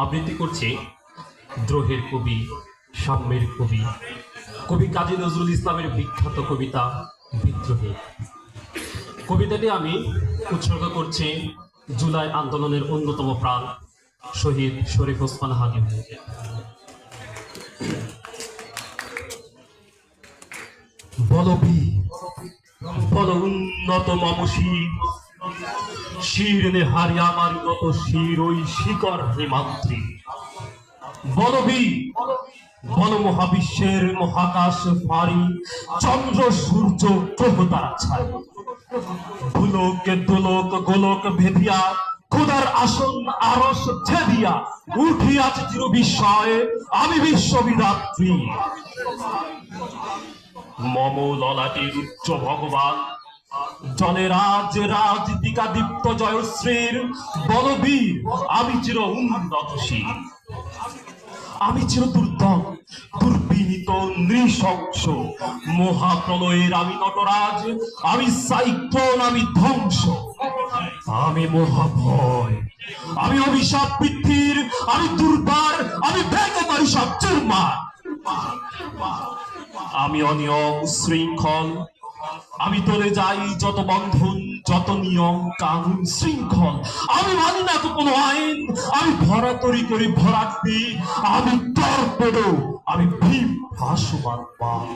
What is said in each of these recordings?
আবৃত্তি করছে দ্রোহের কবি, সাম্যের কবি, কবি কাজী নজরুল ইসলামের বিখ্যাত কবিতা বিদ্রোহী। কবিতাটি আমি উৎসর্গ করছি জুলাই আন্দোলনের অন্যতম প্রাণ শহীদ শরীফ ওসমান হাদি। বলবি বল উন্নত মমশী, শিরনে হারি আমার নত শির ওই শিকর হিমাদ্রি। বলবি বল মহাবিশ্বের মহাকাশ ফারি, চন্দ্র সূর্য গ্রহ তারা ছায়, ভুলোক দোলক গোলক ভেদিয়া খোদার আসন আরস ছেদিয়া উঠিয়াছে চির বিস্ময়ে আমি বিশ্ববিধাত্রী। মম ললাটের উচ্চ ভগবান জলে রাজ রাজতিকা দীপ্ত জয়শ্রীর বলবীর আমি চির উন্নতশীল, আমি চির দুর্দম দুর্বিনীত নৃশংস মহাপ্রলয়ের আমি নটরাজ, আমি সাইক্লোন, আমি ধ্বংস, আমি মহাভয়, আমি অভিশাপ পৃথিবীর, আমি দুর্বার, আমি ভেঙে করি সব চুরমার, আমি অনিয়ম শৃঙ্খল, আমি তোলে যাই যত বন্ধন যত নিয়ম কানুন শৃঙ্খল, আমি মানি না তো কোনো আইন, আমি ভরা তরি করি ভরাটি, আমি টর্পেডো, আমি ভীম ভাসমান পাল,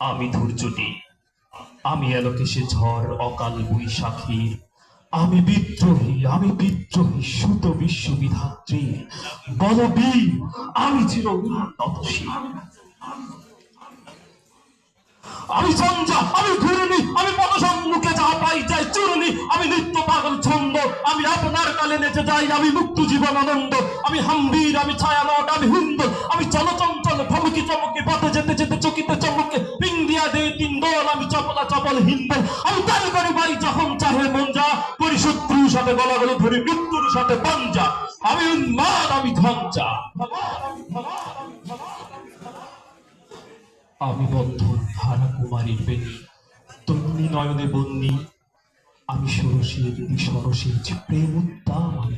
আমি ধৈর্যটি, আমি এলোকেশে ঝড় অকাল বৈশাখীর, আমি বিদ্রোহী সুত বিশ্ববিধাত্রী বলবীর আমি চির উন্নতশীল, আমি সঞ্জা, আমি ঘূর্ণি, আমি পদসম্মুখে যা পাই যাই চূর্ণি, আমি নিত্য পাগল ছন্দ, আমি আপনার কালে নেচে যাই, আমি মুক্ত জীবন আনন্দ, আমি হাম্বীর, আমি ছায়ানট, আমি হিন্দু, আমি চলচঞ্চল ভমকি চমকে পথে যেতে যেতে চকিতে চমকে পিন্ডিয়া দে তিন দল, আমি চপলা চপল হিন্দু, আমি তাই করি বাই যখন চাহে মন যা, করি শত্রুর সাথে গলাগলে ধরি মৃত্যুর সাথে পাঞ্জা, আমি উন্মাদ, আমি ধঞ্জা, আমি বন্ধন ধারা কুমারীর বেণী তন্নি নয়নে বন্যী, আমি সরসের সরসের যে প্রেম উদ্দাম আমি